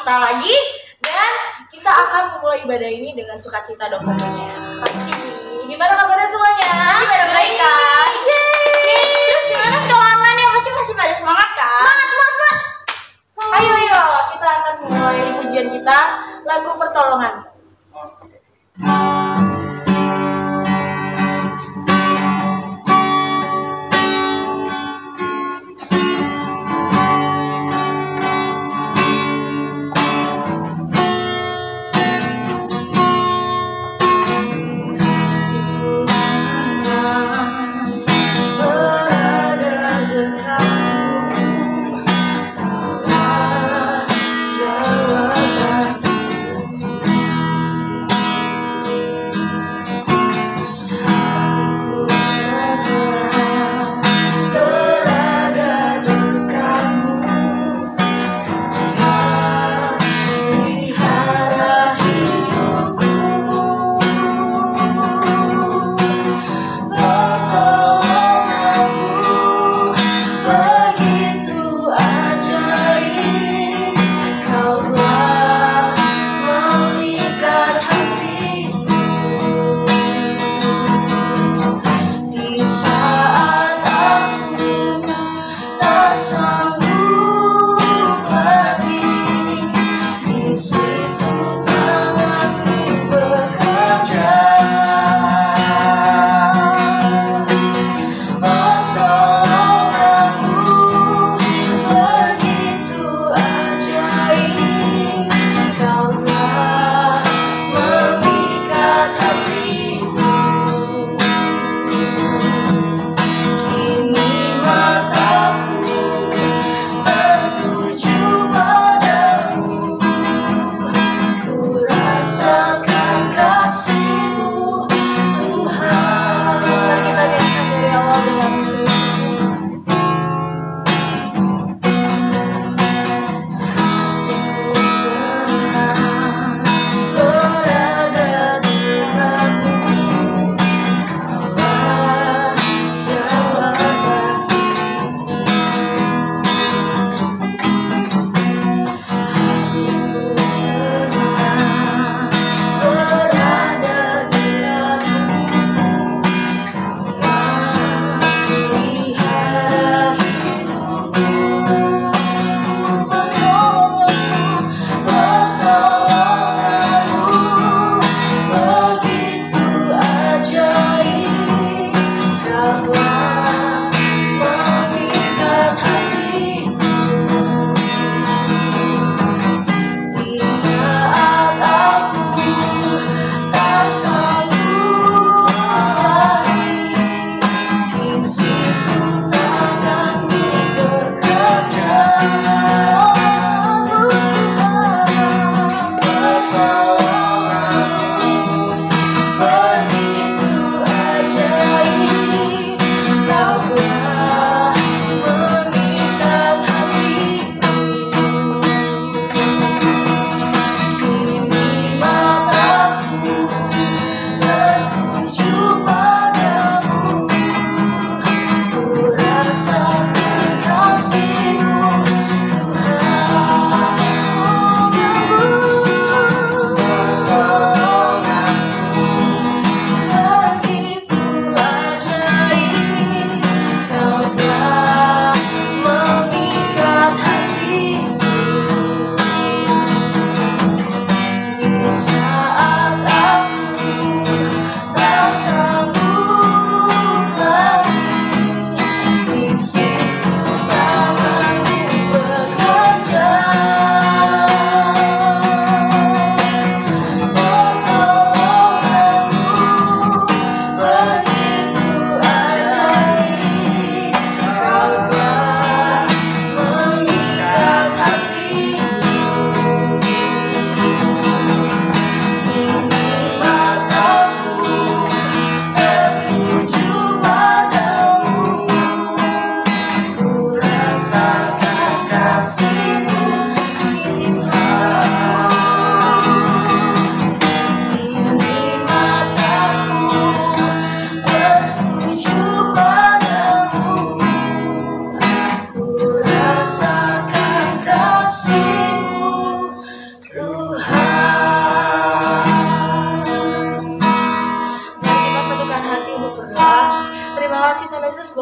kita lagi dan kita akan memulai ibadah ini dengan sukacita dong tentunya. Pasti. Gimana kabarnya semuanya? Gimana baik kan? Yeay. Terus gimana sekolah online ya? Pasti masih pada semangat kan? Semangat. Ayo, kita akan mulai pujian kita, lagu pertolongan.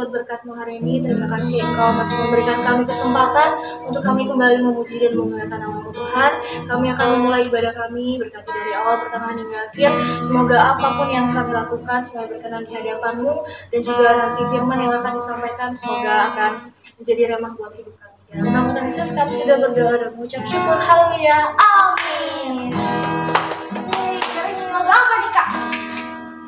buat berkat-Mu hari ini. Terima kasih Engkau masih memberikan kami kesempatan untuk kami kembali memuji dan memuliakan nama-Mu Tuhan. Kami akan memulai ibadah kami, berkati dari awal, pertengahan hingga akhir. Semoga apapun yang kami lakukan semuanya berkenan di hadapan-Mu, dan juga nanti firman yang akan disampaikan semoga akan menjadi remah buat hidup kami. Dalam nama Tuhan Yesus kami sudah berdoa dan mengucap syukur. Haleluya. Amin. Lagu apa nih kak?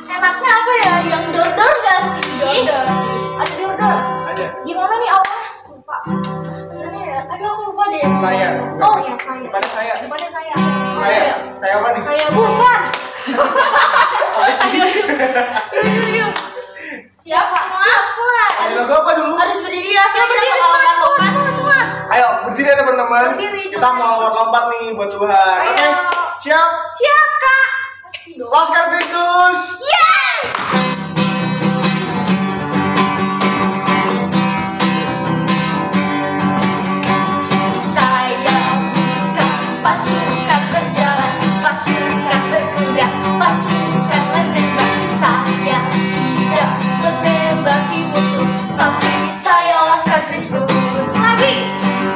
Enaknya apa ya? Yang dor-dor gak sih? Dor-dor sih. Ada dor-dor? Ada. Gimana nih awalnya? Lupa. Gimana ya? Aduh aku lupa deh. Saya. Oh ya saya. Depannya saya. Depannya saya. Saya apa nih? Saya bukan. Apa sih? Ayo. Siapa? Siapa? Ada lagu apa dulu? Harus berdiri ya. Saya Berdiri kita semua, lompat-lompat. semua. Ayo berdiri ya teman-teman. Berdiri, Kita coba. mau lompat-lompat nih buat Tuhan. Ayo. Oke. Siap? Siap kak. Pasti dong. Laskar Kristus. Yes. Saya bukan pasukan berjalan, pasukan berkuda, pasukan menembak. Saya tidak menembaki musuh, tapi saya laskar Kristus. Lagi.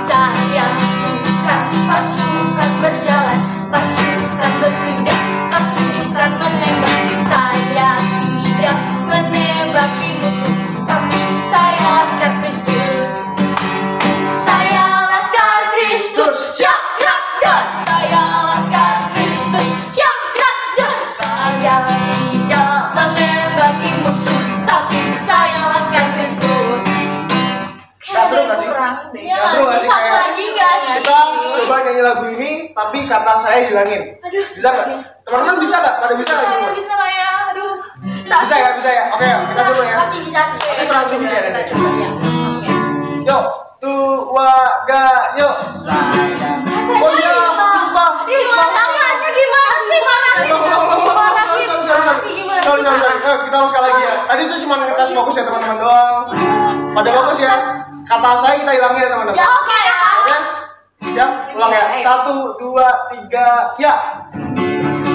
Saya bukan pasukan berjalan, pasukan berkuda, pasukan menembak. Saya tidak menembaki musuh, tapi saya laskar Kristus. Saya laskar Kristus, siap gerak dan saya laskar Kristus, siap gerak dan saya tidak menembaki musuh, tapi saya laskar Kristus. Gak seru gak sih? Kurang deh. Gak seru gak sih? Satu Kayak lagi nggak sih? kita coba nyanyi lagu ini, tapi kata saya hilangin. Aduh, Bisa nggak? Teman-teman bisa nggak? Pada bisa nggak? Saya bisa lah ya, aduh. Bisa ya, bisa ya. Oke, kita coba ya. Pasti bisa sih. Tapi kurang sedikit ya Kita nanti. coba ya. Oke. Yuk, tua ga, yuk. Saya. Oh iya, lupa. Tangannya gimana sih? Sorry. Kita ulang sekali lagi ya. Tadi itu cuma ngetes fokus ya teman-teman doang. Pada fokus ya. Kata saya kita hilangin ya teman-teman. Ya oke ya. Oke? Siap? Ulang ya. 1, 2, 3, ya.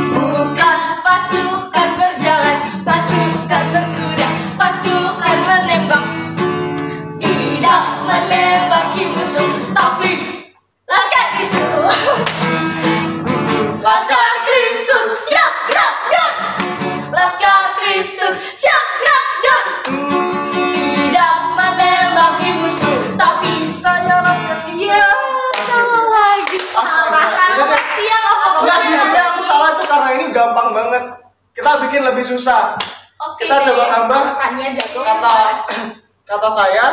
Bukan pasukan berjalan, pasukan berkuda, pasukan menembak. Tidak menembaki musuh, tapi laskar Kristus. Laskar Kristus, siap gerak dan laskar Kristus, siap gerak dan tidak menembaki musuh, tapi Saya laskar Kristus. ya sama lagi. Astaga. Kalau Udah deh. pasti yang apa? Enggak sih, sebenarnya aku salah itu karena ini gampang banget. Kita bikin lebih susah. Oke, Kita coba tambah pesannya jago. Kata saya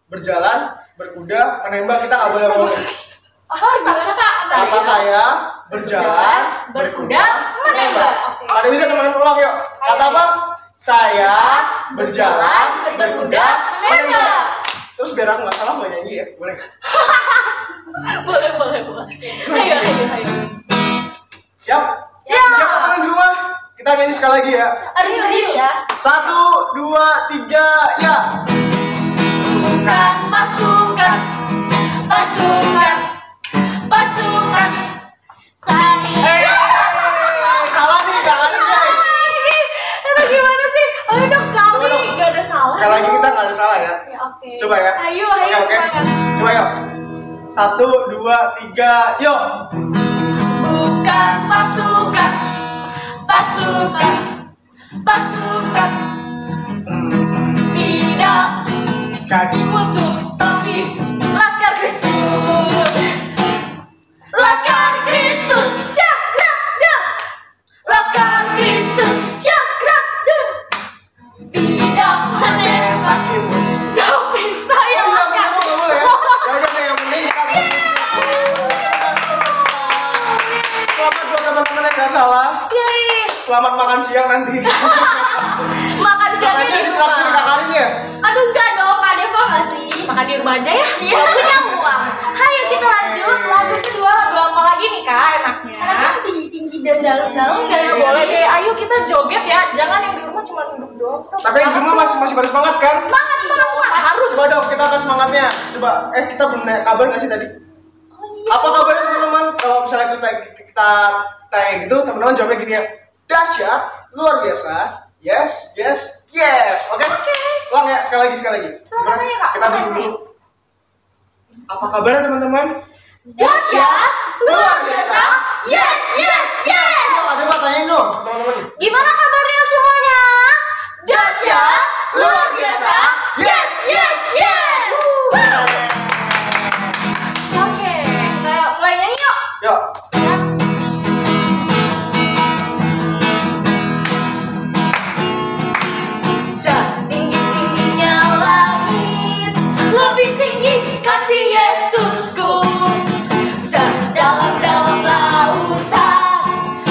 berjalan, berkuda, menembak, kita nggak boleh ngomong. Oh, gimana kak? Kata saya berjalan, berkuda, menembak. Oke. Ada bisa teman-teman ulang yuk. Kata apa? Saya berjalan, berkuda, menembak. Terus biar aku nggak salah mau nyanyi ya, boleh? Boleh. Ayo. Siap? Siap. Siap teman-teman di rumah? Kita nyanyi sekali lagi ya. Harus berdiri ya. 1, 2, 3, ya. Bukan pasukan. Saya. Salah nih, tangannya guys. Itu gimana sih? Ayo dong sekali. Coba dong. Gak ada salah. Sekali lagi kita nggak ada salah ya. Ya, oke. Coba ya. Ayo Oke. semangat. Coba yuk. 1, 2, 3, yuk. Bukan pasukan. Tidak Kaki musuh, tapi laskar Kristus. Laskar Kristus, siap gerak dan laskar Kristus, siap gerak dan tidak menembaki musuh, tapi saya Oh iya, laskar nggak boleh ya. Ya udah deh, yang penting kita selamat buat teman-teman yang nggak salah. Yeay. Selamat makan siang nanti. Makan siangnya Makanya di ditraktir rumah. kakarin ya. Aduh enggak dong, Kak Deva nggak sih? Makan di rumah aja ya. Iya. Kalau punya uang. Ayo kita lanjut. Lagu kedua, lagu apa lagi nih kak enaknya? Karena kan tinggi-tinggi dan dalam-dalam nggak Ya sih? boleh deh. Ayo kita joget ya. Jangan yang di rumah cuma duduk doang. Tapi yang di rumah masih pada semangat kan? semangat. Harus. Coba dong kita tes semangatnya. Coba, kita belum nanya kabar nggak sih tadi? Oh iya. Apa kabarnya teman-teman? Kalau misalnya kita tanya gitu, teman-teman jawabnya gini ya. Dahsyat, luar biasa. Yes. Yes, oke. Ulang ya, sekali lagi. Gimana? ya, Kak. Kita bingung dulu. Apa kabar teman-teman? Dahsyat, luar biasa. Yes, yes, yes. Oh, ada Pak, tanyain dong teman-teman. Gimana kabarnya semuanya? Dahsyat, luar biasa. Yes, yes, yes. Oke, kita mulai nyanyi yuk. Yuk. Setinggi-tingginya langit, lebih tinggi kasih Yesusku. Sedalam-dalam lautan,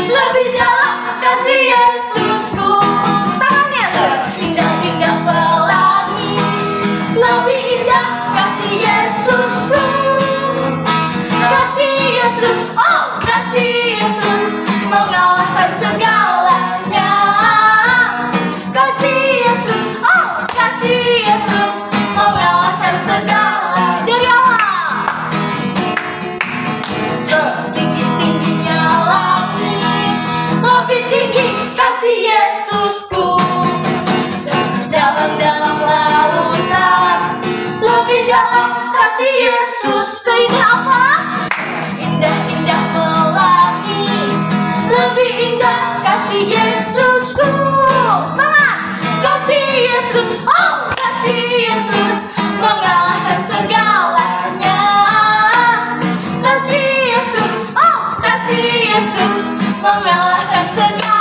lebih dalam kasih Yesusku. Tangannya seindah-indah pelangi, lebih indah kasih Yesusku. Kasih Yesus, oh kasih Yesus, mengalahkan segalanya. Kasih Yesus, oh kasih Yesus, mengalahkan segala. Dari awal. Setinggi-tingginya langit, lebih tinggi kasih Yesusku. Sedalam-dalam lautan, lebih dalam kasih Yesus. Seindah apa? Indah-indah pelangi, lebih indah kasih Yesusku. Semangat! Kasih Yesus, oh kasih Yesus, mengalahkan segalanya. Kasih Yesus, oh kasih Yesus, mengalahkan segalanya.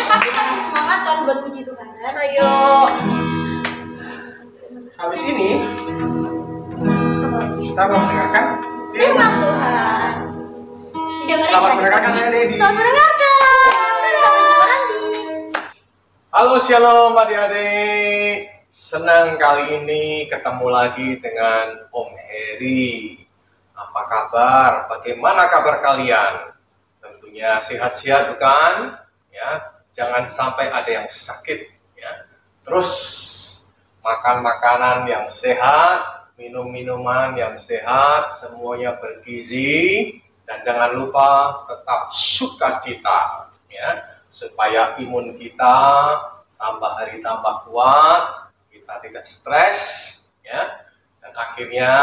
Pasti kasih semangat kan buat puji Tuhan. Ayo. Habis ini kita mau mendengarkan Firman Tuhan. Selamat mendengarkan adik-adik. Selamat mendengarkan. Sampai jumpa nanti. Halo Shalom adik-adik. Senang kali ini ketemu lagi dengan Om Heri. Apa kabar? Bagaimana kabar kalian? Tentunya sehat-sehat bukan? Ya, jangan sampai ada yang sakit ya. Terus makan makanan yang sehat, minum minuman yang sehat, semuanya bergizi. Dan jangan lupa tetap sukacita ya, supaya imun kita tambah hari tambah kuat, kita tidak stres ya, dan akhirnya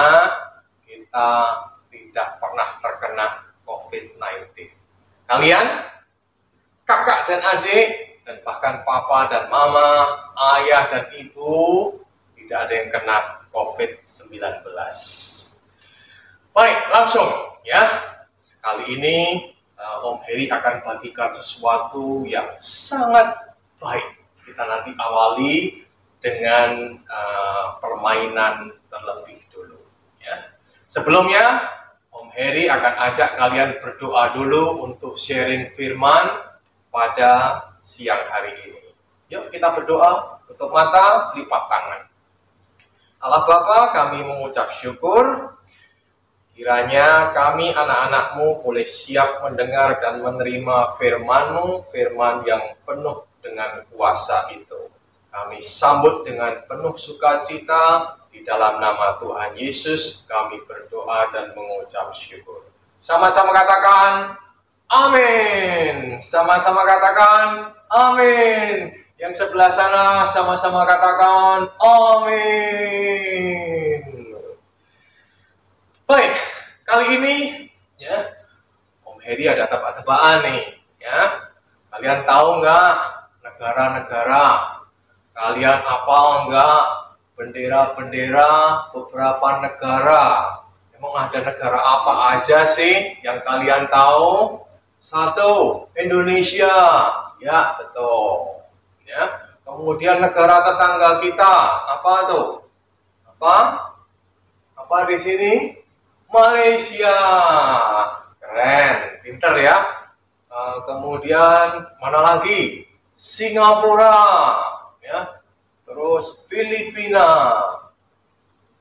kita tidak pernah terkena COVID-19. Kalian, kakak dan adik, dan bahkan papa dan mama, ayah dan ibu, tidak ada yang kena COVID-19. Baik, langsung ya. Kali ini Om Heri akan bagikan sesuatu yang sangat baik. Kita nanti awali dengan permainan terlebih dulu. Ya. Sebelumnya, Om Heri akan ajak kalian berdoa dulu untuk sharing firman pada siang hari ini. Yuk kita berdoa, tutup mata, lipat tangan. Allah Bapa, kami mengucap syukur. Kiranya kami anak-anak-Mu boleh siap mendengar dan menerima firman-Mu, firman yang penuh dengan kuasa itu. Kami sambut dengan penuh sukacita, di dalam nama Tuhan Yesus kami berdoa dan mengucap syukur. Sama-sama katakan, amin. Sama-sama katakan, amin. Yang sebelah sana sama-sama katakan, amin. Baik, kali ini ya Om Heri ada tebak-tebakan nih ya. Kalian tahu nggak negara-negara? Kalian hafal nggak bendera-bendera beberapa negara? Emang ada negara apa aja sih yang kalian tahu? 1, Indonesia, ya betul. Ya, kemudian negara tetangga kita, apa tuh? Apa di sini? Malaysia, keren, pinter ya. Kemudian mana lagi? Singapura, ya. Terus Filipina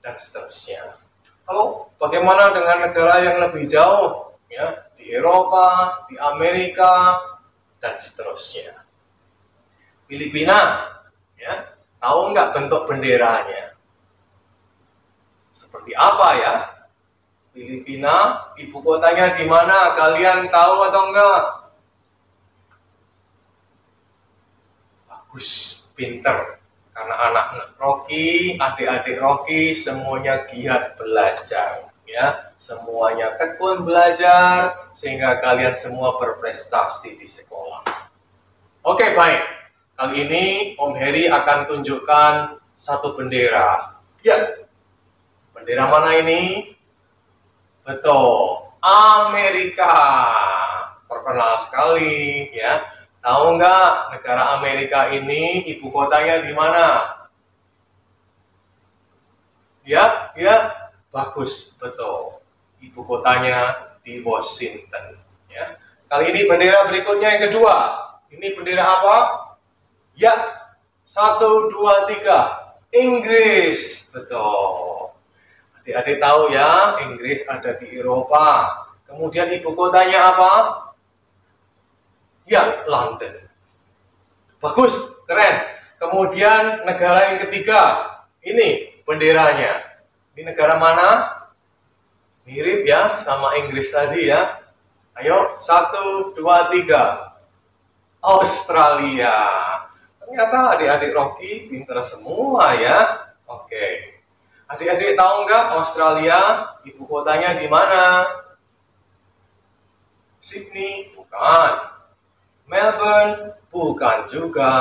dan seterusnya. Lalu bagaimana dengan negara yang lebih jauh, ya? Di Eropa, di Amerika dan seterusnya. Filipina, ya. Tahu nggak bentuk benderanya? Seperti apa ya? Filipina. Ibu kotanya di mana? Kalian tahu atau enggak? Bagus, pinter. Karena anak Rocky, adik-adik Rocky semuanya giat belajar, ya. Semuanya tekun belajar sehingga kalian semua berprestasi di sekolah. Oke, baik. Kali ini Om Heri akan tunjukkan satu bendera. Ya. Bendera mana ini? Betul, Amerika. Terkenal sekali, ya. Tahu nggak negara Amerika ini ibu kotanya di mana? Ya, ya, bagus, betul. Ibu kotanya di Washington. Ya. Kali ini bendera berikutnya yang kedua. Ini bendera apa? Ya, 1, 2, 3. Inggris, betul. Adik-adik tahu ya, Inggris ada di Eropa. Kemudian ibu kotanya apa? Ya, London. Bagus, keren. Kemudian negara yang ketiga. Ini benderanya. Ini negara mana? Mirip ya sama Inggris tadi ya. Ayo, 1, 2, 3. Australia. Ternyata adik-adik Rocky pinter semua ya. Oke. Adik-adik tahu nggak Australia ibu kotanya di mana? Sydney? Bukan. Melbourne? Bukan juga.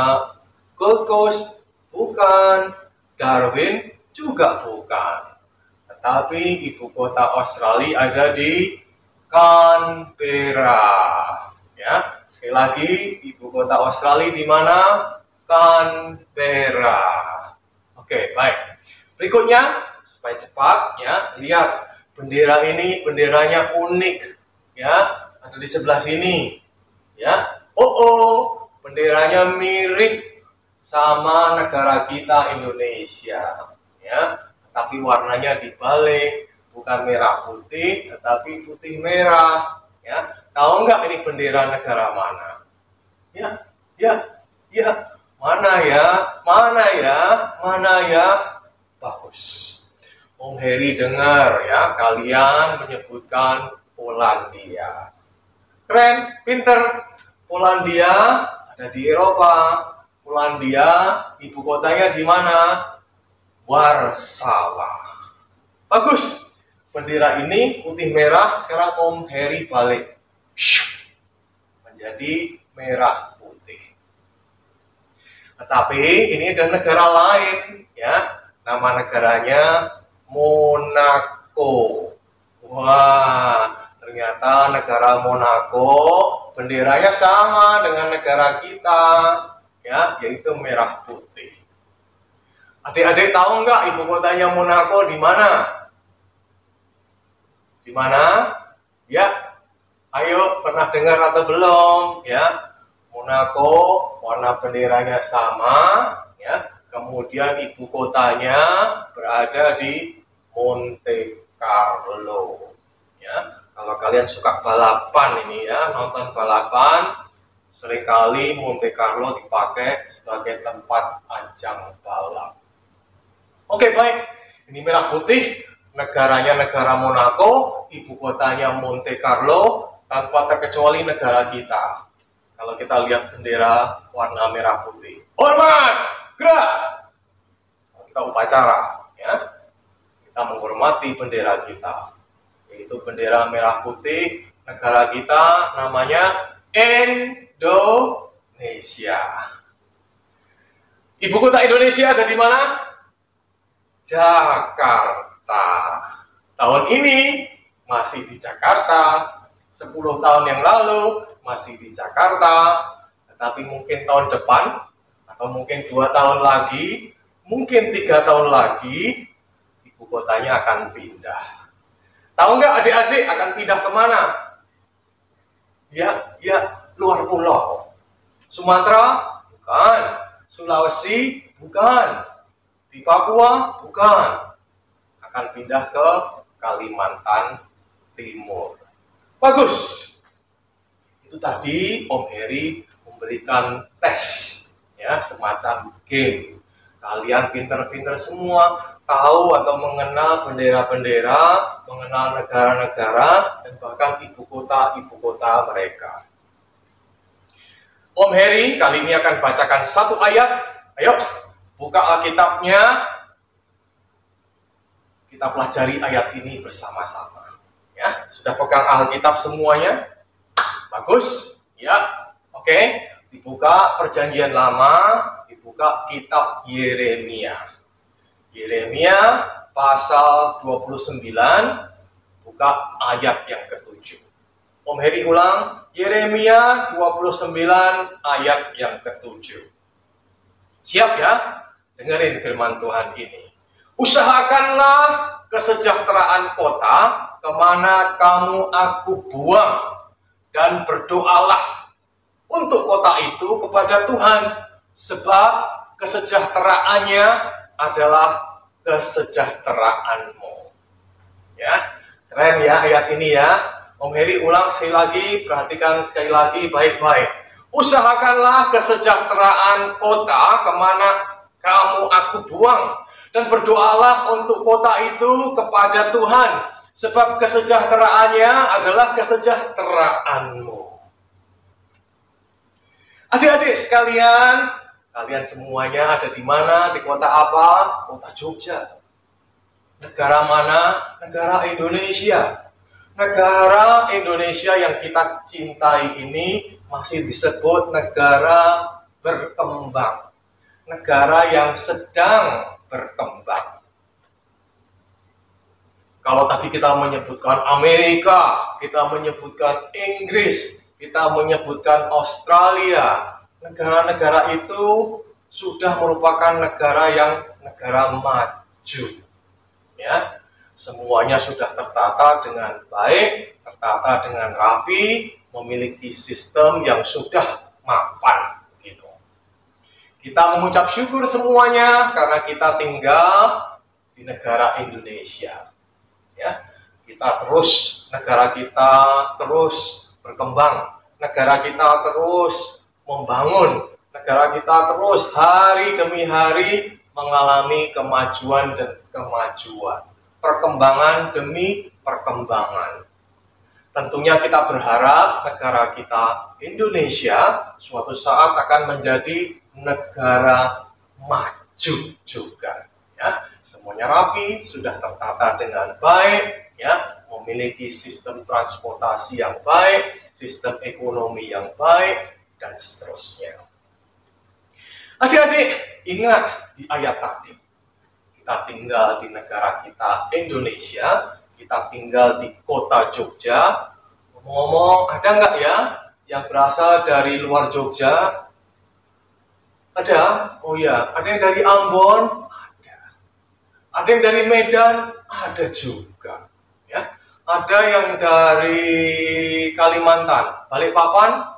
Gold Coast? Bukan. Darwin? Juga bukan. Tetapi ibu kota Australia ada di Canberra. Ya, sekali lagi ibu kota Australia di mana? Canberra. Oke, baik. Berikutnya, supaya cepat ya, lihat bendera ini benderanya unik ya, ada di sebelah sini ya. Benderanya mirip sama negara kita Indonesia ya, tapi warnanya dibalik, bukan merah putih tetapi putih merah ya. Tahu nggak ini bendera negara mana? Ya, mana ya? Bagus. Om Heri dengar ya, kalian menyebutkan Polandia. Keren, pinter. Polandia ada di Eropa. Polandia, ibu kotanya di mana? Warsawa. Bagus. Bendera ini putih merah, sekarang Om Heri balik. Menjadi merah putih. Tetapi ini ada negara lain ya. Nama negaranya Monaco. Wah, ternyata negara Monaco benderanya sama dengan negara kita, ya, yaitu merah putih. Adik-adik tahu nggak ibu kotanya Monaco di mana? Di mana? Ya, ayo pernah dengar atau belum? Ya, Monaco warna benderanya sama, ya. Kemudian ibu kotanya berada di Monte Carlo. Ya, kalau kalian suka balapan ini ya, nonton balapan, seringkali Monte Carlo dipakai sebagai tempat ajang balap. Oke, baik. Ini merah putih, negaranya negara Monaco, ibu kotanya Monte Carlo, tanpa terkecuali negara kita. Kalau kita lihat bendera warna merah putih. Hormat! Gerak! Kita upacara, ya. Kita menghormati bendera kita, yaitu bendera merah putih. Negara kita namanya Indonesia. Ibu kota Indonesia ada di mana? Jakarta. Tahun ini masih di Jakarta. 10 tahun yang lalu masih di Jakarta. Tetapi mungkin tahun depan, atau mungkin 2 tahun lagi, mungkin 3 tahun lagi, ibu kotanya akan pindah. Tahu nggak adik-adik akan pindah kemana? Ya, luar pulau. Sumatera? Bukan. Sulawesi? Bukan. Di Papua? Bukan. Akan pindah ke Kalimantan Timur. Bagus. Itu tadi Om Heri memberikan tes, ya, semacam game. Kalian pinter-pinter semua, tahu atau mengenal bendera-bendera, mengenal negara-negara, dan bahkan ibu kota mereka. Om Heri kali ini akan bacakan satu ayat. Ayo, buka Alkitabnya. Kita pelajari ayat ini bersama-sama. Ya, sudah pegang Alkitab semuanya? Bagus. Ya, oke. Dibuka Perjanjian Lama, dibuka kitab Yeremia. Yeremia pasal 29, buka ayat yang ke-7. Om Heri ulang, Yeremia 29 ayat yang ke-7. Siap ya? Dengerin firman Tuhan ini. Usahakanlah kesejahteraan kota kemana kamu aku buang, dan berdoalah untuk kota itu kepada Tuhan, sebab kesejahteraannya adalah kesejahteraanmu. Ya, keren ya ayat ini ya. Om Heri ulang sekali lagi, perhatikan sekali lagi baik-baik. Usahakanlah kesejahteraan kota kemana kamu aku buang, dan berdoalah untuk kota itu kepada Tuhan, sebab kesejahteraannya adalah kesejahteraanmu. Adik-adik sekalian, kalian semuanya ada di mana? Di kota apa? Kota Jogja. Negara mana? Negara Indonesia. Negara Indonesia yang kita cintai ini masih disebut negara berkembang. Negara yang sedang berkembang. Kalau tadi kita menyebutkan Amerika, kita menyebutkan Inggris, kita menyebutkan Australia, negara-negara itu sudah merupakan negara maju. Ya, semuanya sudah tertata dengan baik, tertata dengan rapi, memiliki sistem yang sudah mapan. Gitu. Kita mengucap syukur semuanya karena kita tinggal di negara Indonesia. Ya, negara kita terus berkembang, negara kita terus membangun, negara kita terus hari demi hari mengalami kemajuan dan kemajuan, perkembangan demi perkembangan. Tentunya kita berharap negara kita Indonesia suatu saat akan menjadi negara maju juga. Ya, semuanya rapi, sudah tertata dengan baik, ya, memiliki sistem transportasi yang baik, sistem ekonomi yang baik, dan seterusnya. Adik-adik, ingat di ayat tadi, kita tinggal di negara kita Indonesia, kita tinggal di kota Jogja. Ngomong, ada nggak ya yang berasal dari luar Jogja? Ada? Oh ya, ada yang dari Ambon? Ada. Ada yang dari Medan? Ada juga. Ya, ada yang dari Kalimantan, Balikpapan?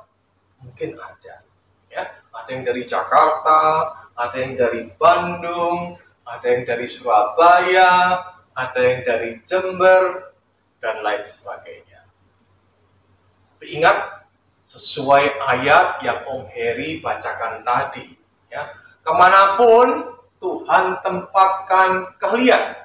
Mungkin ada. Ya, ada yang dari Jakarta, ada yang dari Bandung, ada yang dari Surabaya, ada yang dari Jember, dan lain sebagainya. Tapi ingat, sesuai ayat yang Om Heri bacakan tadi, ya, kemanapun Tuhan tempatkan kalian,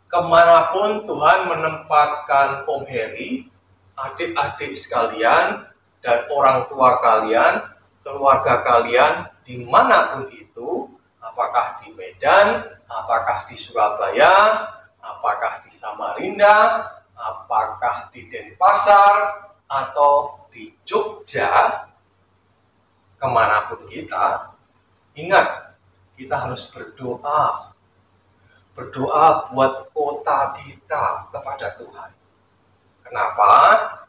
kemanapun Tuhan menempatkan Om Heri, adik-adik sekalian, dan orang tua kalian, keluarga kalian, dimanapun itu, apakah di Medan, apakah di Surabaya, apakah di Samarinda, apakah di Denpasar, atau di Jogja, kemanapun kita, ingat, kita harus berdoa. Berdoa buat kota kita kepada Tuhan. Kenapa?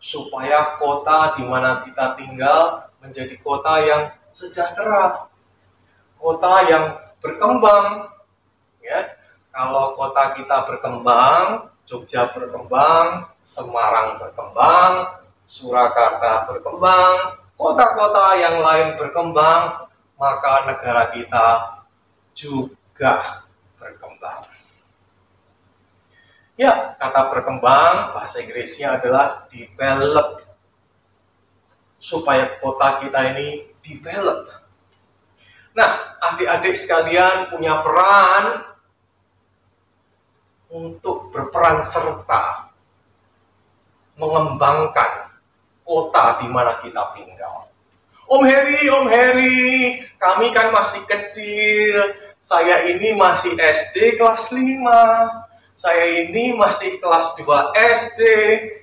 Supaya kota di mana kita tinggal menjadi kota yang sejahtera, kota yang berkembang. Ya, kalau kota kita berkembang, Jogja berkembang, Semarang berkembang, Surakarta berkembang, kota-kota yang lain berkembang, maka negara kita juga berkembang. Ya, kata berkembang, bahasa Inggrisnya adalah develop. Supaya kota kita ini develop. Nah, adik-adik sekalian punya peran untuk berperan serta mengembangkan kota di mana kita tinggal. Om Heri, kami kan masih kecil. Saya ini masih SD kelas 5. Saya ini masih kelas 2 SD.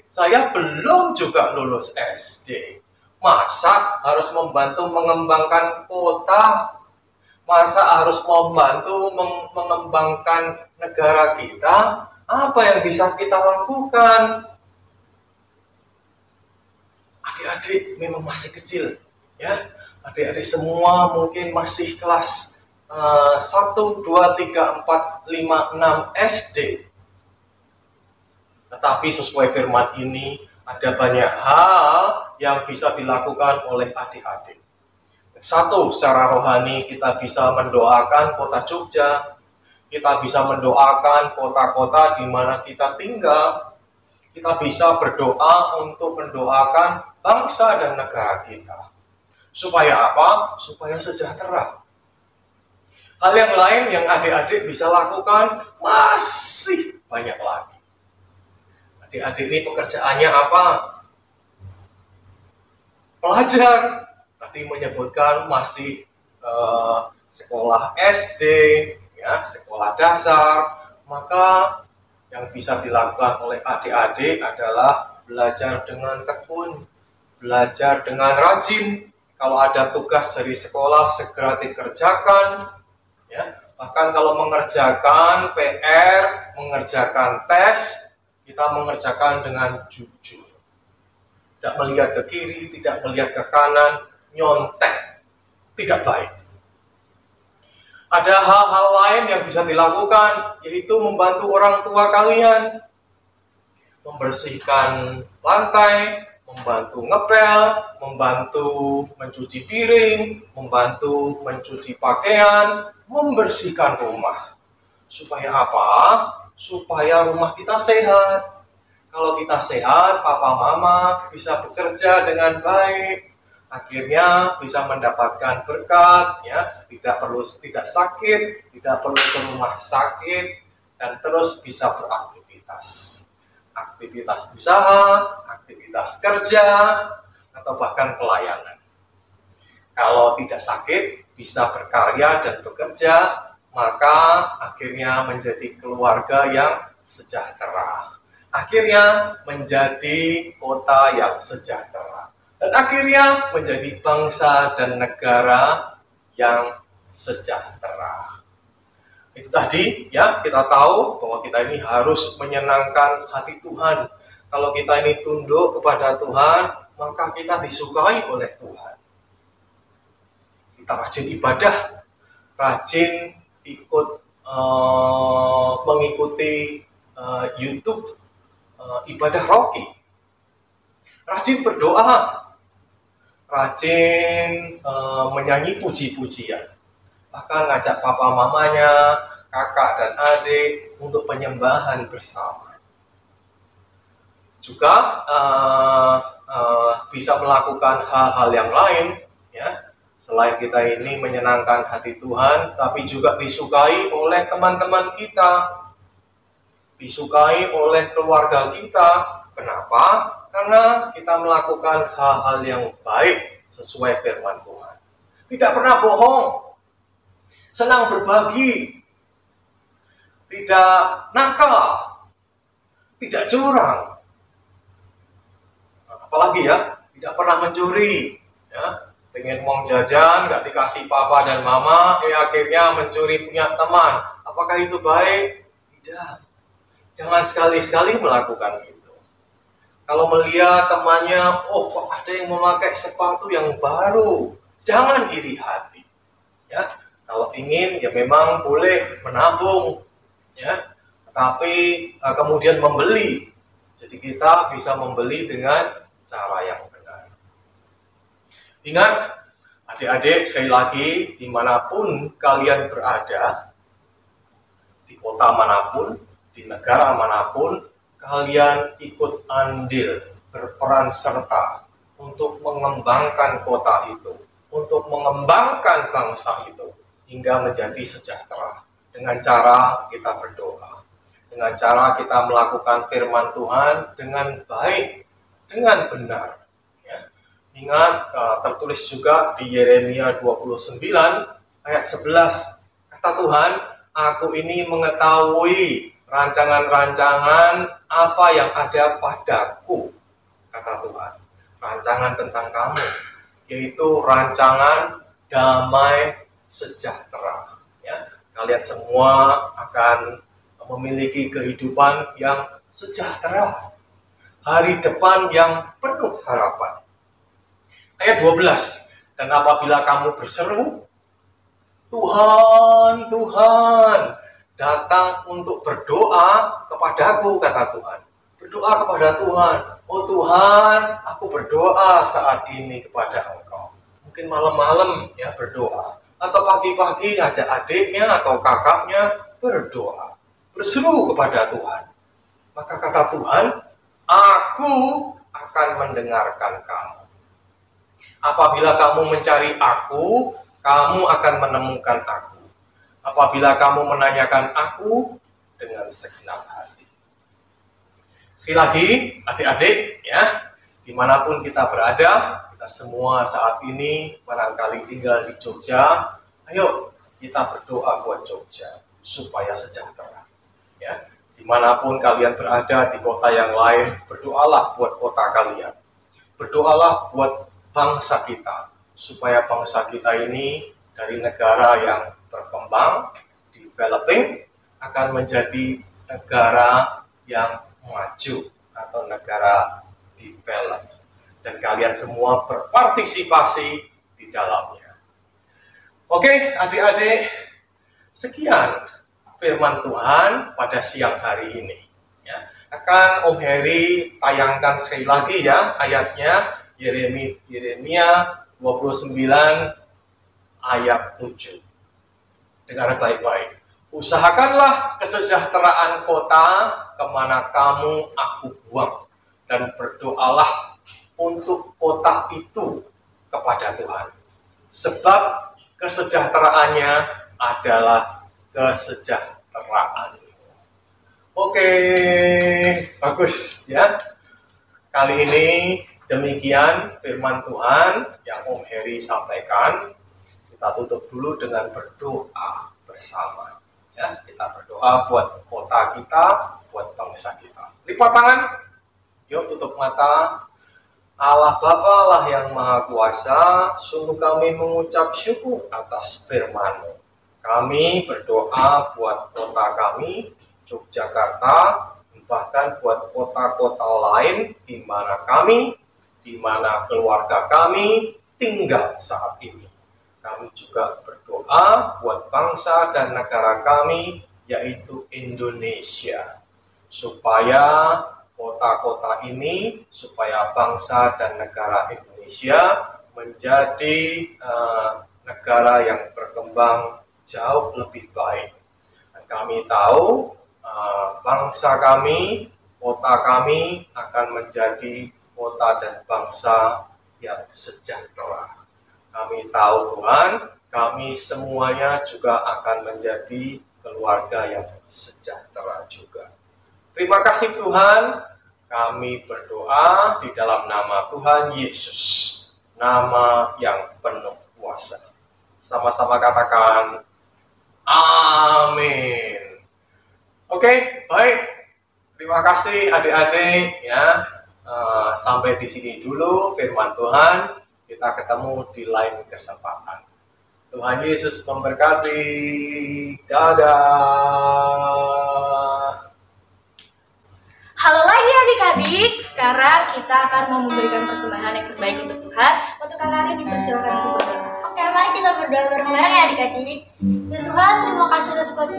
Saya belum juga lulus SD. Masa harus membantu mengembangkan kota? Masa harus membantu mengembangkan negara kita? Apa yang bisa kita lakukan? Adik-adik memang masih kecil, ya. Adik-adik semua mungkin masih kelas 1, 2, 3, 4, 5, 6 SD. Tetapi sesuai firman ini, ada banyak hal yang bisa dilakukan oleh adik-adik. Satu, secara rohani kita bisa mendoakan kota Jogja. Kita bisa mendoakan kota-kota di mana kita tinggal. Kita bisa berdoa untuk mendoakan bangsa dan negara kita. Supaya apa? Supaya sejahtera. Hal yang lain yang adik-adik bisa lakukan masih banyak lagi. Adik-adik ini pekerjaannya apa? Pelajar. Tadi menyebutkan masih sekolah SD, ya, sekolah dasar. Maka yang bisa dilakukan oleh adik-adik adalah belajar dengan tekun, belajar dengan rajin. Kalau ada tugas dari sekolah segera dikerjakan. Ya, bahkan kalau mengerjakan PR, mengerjakan tes, kita mengerjakan dengan jujur. Tidak melihat ke kiri, tidak melihat ke kanan, nyontek. Tidak baik. Ada hal-hal lain yang bisa dilakukan, yaitu membantu orang tua kalian. Membersihkan lantai, membantu ngepel, membantu mencuci piring, membantu mencuci pakaian, membersihkan rumah. Supaya apa? Supaya rumah kita sehat. Kalau kita sehat, papa mama bisa bekerja dengan baik. Akhirnya bisa mendapatkan berkat, ya, tidak sakit, tidak perlu ke rumah sakit, dan terus bisa beraktivitas. Aktivitas usaha, aktivitas kerja, atau bahkan pelayanan. Kalau tidak sakit, bisa berkarya dan bekerja, maka akhirnya menjadi keluarga yang sejahtera. Akhirnya menjadi kota yang sejahtera. Dan akhirnya menjadi bangsa dan negara yang sejahtera. Itu tadi, ya, kita tahu bahwa kita ini harus menyenangkan hati Tuhan. Kalau kita ini tunduk kepada Tuhan, maka kita disukai oleh Tuhan. Kita rajin ibadah, rajin ikut mengikuti YouTube ibadah Rocky, rajin berdoa, rajin menyanyi puji-pujian, bahkan ngajak papa mamanya, kakak dan adik untuk penyembahan bersama. Juga bisa melakukan hal-hal yang lain, ya. Selain kita ini menyenangkan hati Tuhan, tapi juga disukai oleh teman-teman kita, disukai oleh keluarga kita. Kenapa? Karena kita melakukan hal-hal yang baik sesuai firman Tuhan. Tidak pernah bohong, senang berbagi, tidak nakal, tidak curang. Apalagi ya, tidak pernah mencuri, ya. Pengen uang jajan, nggak dikasih papa dan mama, akhirnya mencuri punya teman. Apakah itu baik? Tidak. Jangan sekali-sekali melakukan itu. Kalau melihat temannya, oh kok ada yang memakai sepatu yang baru, jangan iri hati. Ya, kalau ingin ya memang boleh menabung, ya, tapi kemudian membeli. Jadi kita bisa membeli dengan cara yang benar. Ingat, adik-adik, sekali lagi, dimanapun kalian berada, di kota manapun, di negara manapun, kalian ikut andil, berperan serta untuk mengembangkan kota itu, untuk mengembangkan bangsa itu, hingga menjadi sejahtera. Dengan cara kita berdoa, dengan cara kita melakukan firman Tuhan dengan baik, dengan benar. Ya. Ingat, tertulis juga di Yeremia 29 ayat 11, kata Tuhan, aku ini mengetahui rancangan-rancangan apa yang ada padaku, kata Tuhan. Rancangan tentang kamu, yaitu rancangan damai sejahtera. Ya, kalian semua akan memiliki kehidupan yang sejahtera, hari depan yang penuh harapan. Ayat 12, dan apabila kamu berseru, Tuhan, Tuhan, datang untuk berdoa kepadaku, kata Tuhan. Berdoa kepada Tuhan. Oh Tuhan, aku berdoa saat ini kepada Engkau. Mungkin malam-malam ya berdoa. Atau pagi-pagi ajak adiknya atau kakaknya berdoa. Berseru kepada Tuhan. Maka kata Tuhan, aku akan mendengarkan kamu. Apabila kamu mencari aku, kamu akan menemukan aku. Apabila kamu menanyakan aku dengan segenap hati. Sekali lagi, adik-adik, ya, dimanapun kita berada, kita semua saat ini barangkali tinggal di Jogja, ayo kita berdoa buat Jogja supaya sejahtera. Ya, dimanapun kalian berada di kota yang lain, berdoalah buat kota kalian. Berdoalah buat bangsa kita, supaya bangsa kita ini dari negara yang berkembang, developing, akan menjadi negara yang maju atau negara develop. Dan kalian semua berpartisipasi di dalamnya. Oke, adik-adik, sekian firman Tuhan pada siang hari ini. Ya, akan Om Heri tayangkan sekali lagi ya ayatnya, Yeremia 29 ayat 7. Dengar baik-baik. Usahakanlah kesejahteraan kota kemana kamu aku buang, dan berdoalah untuk kota itu kepada Tuhan. Sebab kesejahteraannya adalah kesejahteraan. Oke, bagus ya. Kali ini demikian firman Tuhan yang Om Heri sampaikan. Kita tutup dulu dengan berdoa bersama. Ya, kita berdoa buat kota kita, buat bangsa kita. Lipat tangan, yuk tutup mata. Allah Bapa lah yang Maha Kuasa, sungguh kami mengucap syukur atas firman-Mu. Kami berdoa buat kota kami, Yogyakarta, bahkan buat kota-kota lain di mana kami, di mana keluarga kami tinggal saat ini. Kami juga berdoa buat bangsa dan negara kami, yaitu Indonesia. Supaya kota-kota ini, supaya bangsa dan negara Indonesia menjadi negara yang berkembang jauh lebih baik. Dan kami tahu bangsa kami, kota kami akan menjadi kota dan bangsa yang sejahtera. Kami tahu Tuhan, kami semuanya juga akan menjadi keluarga yang sejahtera juga. Terima kasih Tuhan, kami berdoa di dalam nama Tuhan Yesus, nama yang penuh kuasa. Sama-sama katakan, amin. Oke, baik. Terima kasih adik-adik ya. Sampai di sini dulu firman Tuhan. Kita ketemu di lain kesempatan. Tuhan Yesus memberkati. Dadah. Halo lagi adik-adik, sekarang kita akan memberikan persembahan yang terbaik untuk Tuhan. Untuk kakak Ari dipersilakan untuk berdoa. Oke, mari kita berdoa bareng-bareng ya adik-adik. Ya Tuhan, terima kasih atas pada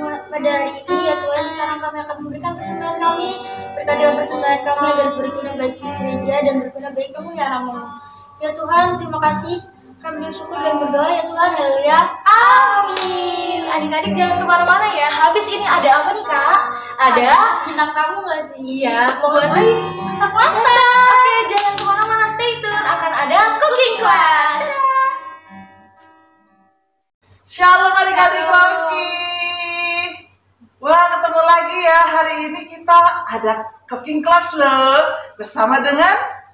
hari ini. Ya Tuhan, sekarang kami akan memberikan persembahan kami. Berkatilah persembahan kami agar berguna bagi gereja dan berguna bagi kemuliaan nama-Mu. Ya Tuhan, terima kasih. Kami bersyukur dan berdoa ya Tuhan. Haleluya. Amin. Adik-adik jangan kemana-mana ya. Habis ini ada apa nih Kak? Ada bintang tamu nggak sih? Iya, Buat masak-masak. Oke, jangan kemana-mana, stay tune. Akan ada cooking class. Shalom adik-adik Loki. Wah, ketemu ketemu lagi ya. Hari ini kita ada cooking class loh. Bersama dengan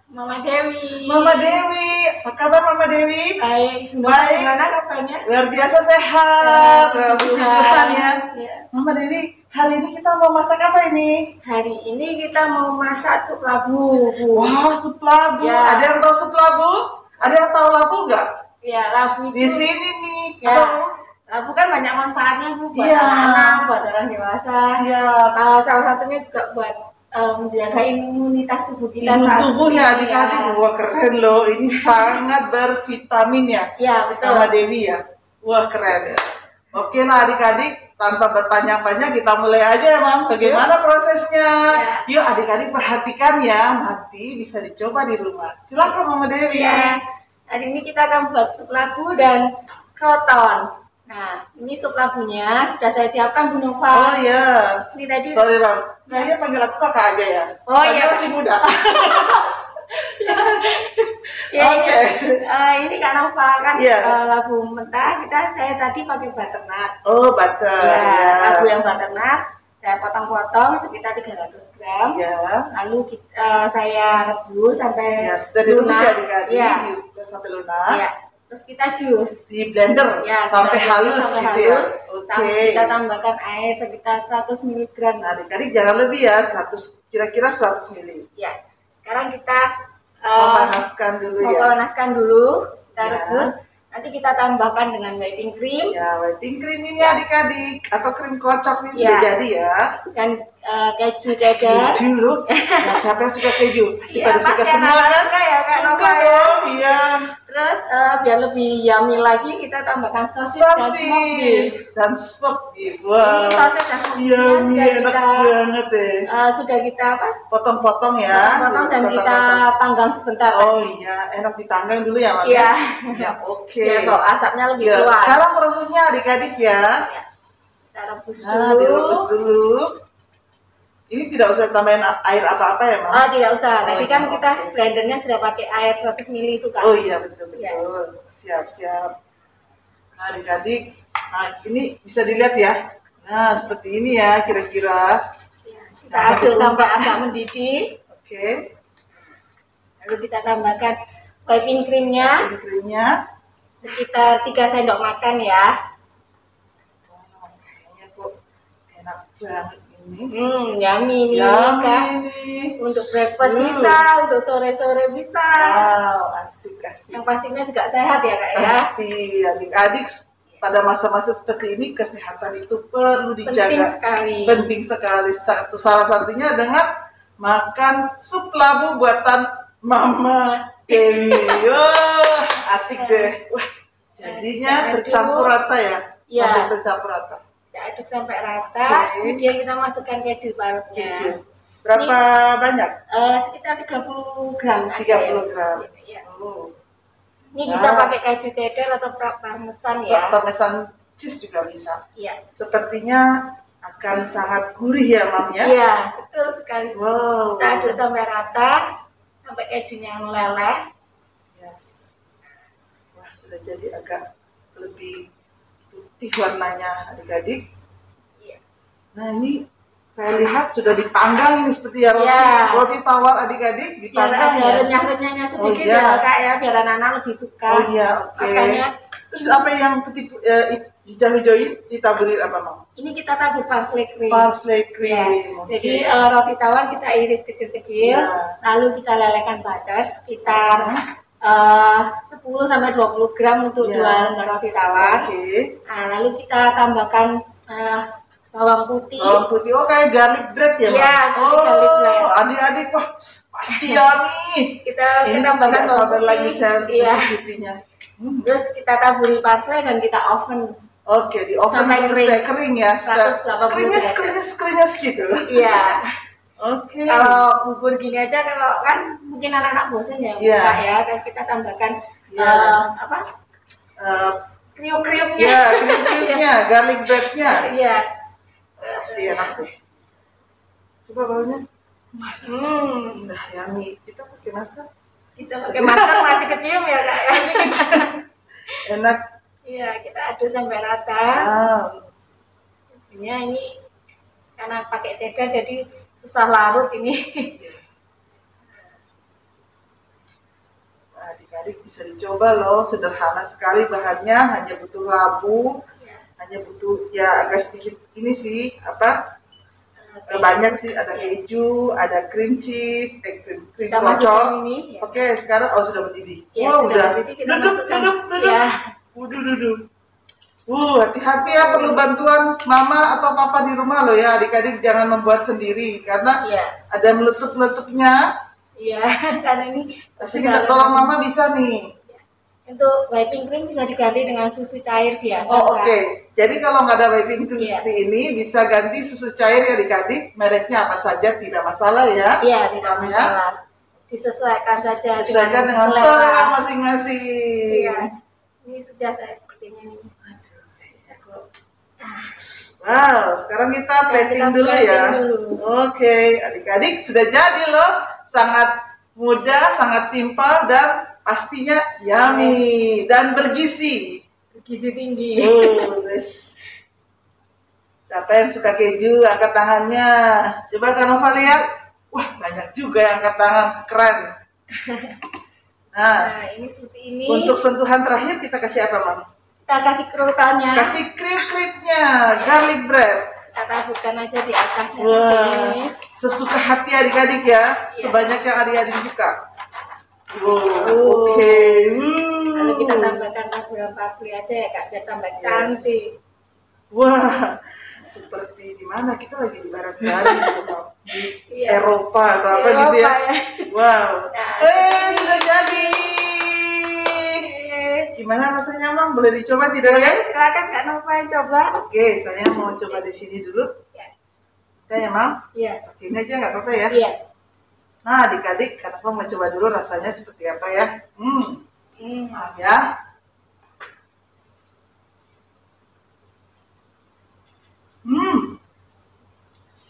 Mama Dewi. Mama Dewi. Apa kabar Mama Dewi? Baik. Baik. Gimana kabarnya? Luar biasa sehat. Puji Tuhan ya. Ya. Mama Dewi, hari ini kita mau masak apa ini? Hari ini kita mau masak sup labu. Bu. Wow, sup labu. Ya. Ada yang tahu sup labu? Ada yang tahu labu nggak? Ya, labu Di itu. sini nih. Ya. Atau- Labu kan banyak manfaatnya Bu, buat Iya. anak-anak, buat orang dewasa. Siap. Salah satunya juga buat menjaga imunitas tubuh kita. Imun saat tubuh ini. ya adik-adik. Wah keren loh. Ini sangat bervitamin ya. Ya, betul. Sama Dewi ya. Wah keren. Oke lah adik-adik, tanpa berpanjang-panjang kita mulai aja ya Mam. Bagaimana prosesnya? Yuk adik-adik perhatikan ya, nanti bisa dicoba di rumah. Silakan Mama Dewi. Ya, hari ini kita akan buat sup labu dan kroton. Nah, ini sup labunya sudah saya siapkan Bu Oh Nova. iya. Ini tadi. Sorry Bang, kayaknya panggil aku kakak aja ya. Oh, Soalnya iya. masih muda. Ya, Oke. ini Kak Nova kan Iya. labu mentah. Saya tadi pakai butternut. Oh butter. Ya, labu yang butternut saya potong-potong sekitar 300 gram. Ya. Lalu saya rebus sampai Ya, sudah direbus ya lunak. adik-adik, Iya. direbus sampai lunak. Iya. Terus kita jus. Di blender Ya, sampai kita halus sampai gitu ya. halus. Oke. Kita tambahkan air sekitar 100 mg. Nah, adik-adik jangan lebih ya, 100 kira-kira 100 ml. Ya. Sekarang kita Memanaskan dulu ya. memanaskan dulu, kita Ya. rebus. Nanti kita tambahkan dengan whipping cream Ya, whipping cream ini adik-adik atau krim kocok ini sudah Ya. jadi ya. dan keju cheddar. Keju loh. Nah, siapa yang suka keju? Pasti Ya, pada suka pasti semua anak-anak kan? suka ya, Kak Suka Nova ya. dong, iya. Terus biar lebih yummy lagi kita tambahkan sosis dan smoked beef. Sosis dan smoked beef. Ini Wah. sosis dan smoked Iya, beefnya ini enak banget deh. sudah kita apa? Potong-potong ya. Potong dan kita Potong-potong. panggang sebentar. Oh iya, enak ditanggang dulu ya, Mak. Iya. Ya, oke. Biar bau asapnya lebih Ya, keluar. sekarang prosesnya adik-adik ya. Kita rebus Nah, dulu. direbus dulu. Ini tidak usah tambahin air apa-apa ya, Mak? Oh, tidak usah. Oh, Tadi iya, kan kita oke. blendernya sudah pakai air 100 ml itu kan. Oh iya, betul-betul. Ya. Siap-siap. Nah, adik-adik. Nah, ini bisa dilihat ya. Nah, seperti ini ya kira-kira. Kita aduk sampai agak mendidih. Oke. Lalu kita tambahkan whipping creamnya Ini krimnya. sekitar 3 sendok makan ya. Wah, kayaknya kok enak banget ini. Yummy nih Yummy Kak. ini. Untuk breakfast bisa, untuk sore-sore bisa. Wow, asik-asik. Yang pastinya juga sehat ya Kak ya. Pasti adik-adik pada masa-masa seperti ini kesehatan itu perlu dijaga. Penting sekali. Penting sekali. Salah satunya dengan makan sup labu buatan Mama Dewi. Wah, asik deh. Wah, jadinya Kita aduk. tercampur rata ya. Iya. Sampai tercampur rata. Kita aduk sampai rata. Oke. Kemudian kita masukkan keju parutnya. Keju. Berapa banyak? Sekitar 30 gram aja 30 ya. gram. Ya. Oh. Ini bisa Nah. pakai keju cheddar atau parmesan ya. Parmesan cheese juga bisa. Iya. Sepertinya akan sangat gurih ya, Mam ya. Iya, betul sekali. Wow. Kita aduk sampai rata, sampai kejunya meleleh. Yes. Wah, sudah jadi agak lebih putih warnanya adik-adik. Iya. Nah, ini saya lihat sudah dipanggang ini seperti ya roti, Iya. roti tawar adik-adik Biar dipanggang ada ya. renyah-renyahnya sedikit Oh, iya. ya Kak ya, biar anak-anak lebih suka. Oh iya, oke. Makanya Terus apa yang hijau-hijau ini ditaburin apa, Mam? ini kita tabur parsley cream. Parsley Ya, cream. oke. jadi roti tawar kita iris kecil-kecil, Ya. lalu kita lelehkan butter sekitar 10 sampai 20 gram untuk Ya. 2 roti tawar. Oke. Nah, lalu kita tambahkan bawang putih. Bawang putih, oh kayak garlic bread ya, Mam? Iya, seperti garlic bread. Adik-adik, wah pasti yummy. Kita Ini tambahkan tidak sabar lagi saya Iya. mencicipinya. Terus kita taburi parsley dan kita oven. Oke, di oven Sampai dulu kering. supaya kering ya. 180 Krinyes, derajat. krinyes, krinyes gitu. Iya. Oke. Kalau bubur gini aja kalau kan mungkin anak-anak bosan ya, Iya. buka ya. Kan kita tambahkan Iya. apa? Eh, Kriuk-kriuknya. ya, kriuk-kriuknya, garlic breadnya. Iya. Pasti enak deh. Coba baunya. Udah yummy. Kita pakai masker. Kita pakai masker masih kecium ya Kak ya. Enak. Iya, kita aduk sampai rata. Wow. Kejunya ini karena pakai cheddar jadi susah larut ini. Adik-adik bisa dicoba loh, sederhana sekali bahannya, hanya butuh labu, hanya butuh ya agak sedikit ini sih banyak sih, ada keju, ada cream cheese, krim Kita cocok. masukin ini, ya. Oke, sekarang sudah mendidih. Ya, Wow, sudah udah. mendidih, kita Duduk. masukkan. Ya. Duduk. Hati-hati ya, perlu bantuan mama atau papa di rumah loh ya, adik-adik jangan membuat sendiri karena Iya. ada meletup-meletupnya. Iya, karena ini Pasti minta tolong mama bisa nih. untuk whipping cream bisa diganti dengan susu cair biasa. Oh oke, Kak. jadi kalau nggak ada whipping cream Iya. seperti ini bisa ganti susu cair ya adik-adik, mereknya apa saja tidak masalah ya. Iya, tidak Mama ya. masalah. Disesuaikan saja Sesuaikan dengan selera masing-masing. Iya. Ini sudah kayak sepertinya nih. Wow, sekarang kita plating kita dulu plating ya. dulu. Oke, adik-adik sudah jadi loh, sangat mudah, sangat simpel dan pastinya yummy dan bergizi. Gizi tinggi. Guys. Siapa yang suka keju, angkat tangannya. Coba Kak Nova lihat. Wah, banyak juga yang angkat tangan, keren. Nah, Nah, ini seperti ini. untuk sentuhan terakhir kita kasih apa, Mam? Kita kasih kerutannya. Kasih krim-krimnya, garlic bread. Kita taburkan aja di atasnya Wah, seperti ini. sesuka hati adik-adik ya, Iya. sebanyak yang adik-adik suka. Wow, Oh. oke. Lalu kita tambahkan taburan parsley aja ya Kak, biar tambah Yes. cantik. Wah, seperti di mana kita lagi di barat bali gitu, Mam. Di Iya. Eropa atau apa Eropa gitu ya. ya. Wow. Nah, Sudah jadi. Gimana rasanya, Mam? Boleh dicoba tidak ya? Silakan Kak Nova yang coba. Oke, saya mau coba di sini dulu. Ya. Ya, Mam. Iya. Oke, ini aja nggak apa-apa ya. Iya. Nah, adik-adik, Kak Nova mau coba dulu rasanya seperti apa ya. Maaf ya.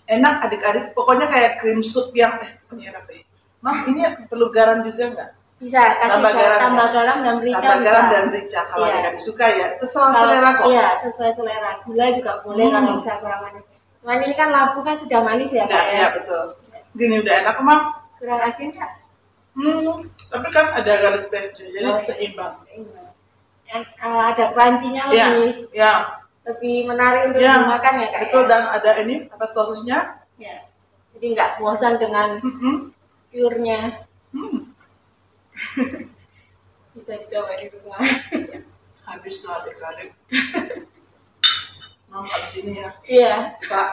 Enak adik-adik, pokoknya kayak krim sup yang ini enak deh. Mam, ini perlu garam juga nggak? Bisa kasih Tambah garam ya? tambah garam dan merica Tambah garam bisa. dan rica kalau Iya. adik-adik suka ya. Itu selera Kalau- selera kok. Iya, sesuai selera. Gula juga boleh kalau bisa kurang manis. Cuman ini kan labu kan sudah manis ya Kak Enggak, ya. ya betul. Gini udah enak, Mam. Kurang asin Kak. Tapi kan ada garlic bread, jadi Oh, iya. seimbang. Ada crunchy-nya Iya, lebih menarik untuk ya, dimakan ya Kak. betul. Ya? Dan ada ini apa sausnya? Ya. Jadi nggak bosan dengan pure-nya. Bisa dicoba di rumah. Habis tuh adik-adik. Mam habis ini ya. Iya. Pak,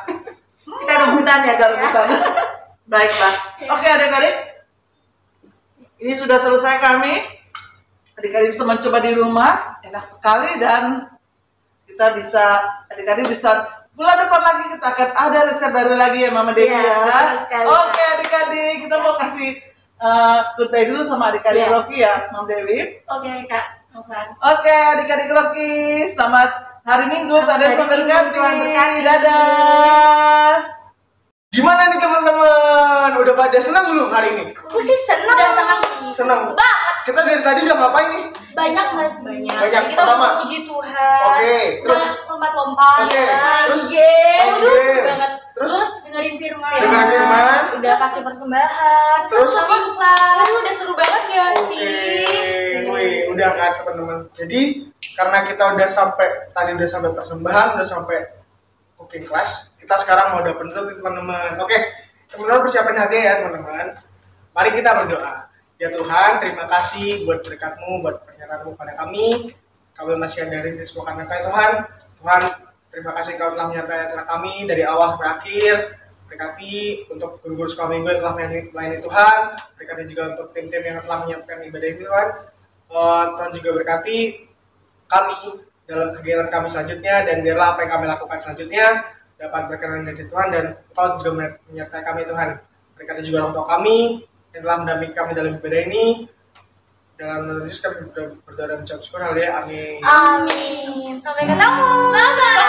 Kita rebutan ya kita Kak. rebutan. Baiklah. Oke adik-adik. Ini sudah selesai kami. Adik-adik bisa mencoba di rumah. Enak sekali dan adik-adik bisa bulan depan lagi kita akan ada resep baru lagi ya Mama Dewi Iya, ya. betul sekali, Oke adik-adik, kita mau kasih goodbye dulu sama adik-adik Iya. Rocky ya Mama Dewi. Oke Kak. Nova. Oke adik-adik Rocky, selamat hari Minggu, Selamat Tuhan hari Minggu, memberkati. Tuhan berkati. Dadah. Gimana nih teman-teman? Udah pada senang belum hari ini? Aku sih senang. Udah senang sih. Senang. banget. Kita dari tadi udah ngapain nih? Banyak mas. Banyak. Kita Pertama. memuji Tuhan. Oke, terus? lompat-lompat. Oke, terus? Game. Main Udah game. seru banget. Terus? dengerin firman. Dengerin firman. Udah kasih persembahan. Terus? sama iklan. Udah seru banget ya sih. Wih, udah kan teman-teman. Jadi karena kita udah sampai persembahan, udah sampai cooking class, kita sekarang mau ada penutup nih, teman-teman. Oke, teman-teman persiapin hati ya teman-teman. Mari kita berdoa. Ya Tuhan, terima kasih buat berkat-Mu, buat pernyataan-Mu pada kami. Kami masih ada di semua karena Tuhan. Tuhan, terima kasih Kau telah menyertai acara kami dari awal sampai akhir. Berkati untuk guru-guru sekolah minggu yang telah melayani Tuhan. Berkati juga untuk tim-tim yang telah menyiapkan ibadah ini Tuhan. Tuhan juga berkati kami dalam kegiatan kami selanjutnya, dan biarlah apa yang kami lakukan selanjutnya dapat berkenan dari Tuhan, dan Kau juga menyertai kami Tuhan. Berkati juga orang tua kami yang telah mendampingi kami dalam ibadah ini. Dalam nama Yesus kami berdoa dan mengucap syukur. Haleluya. Amin. Amin. Sampai ketemu. Bye bye.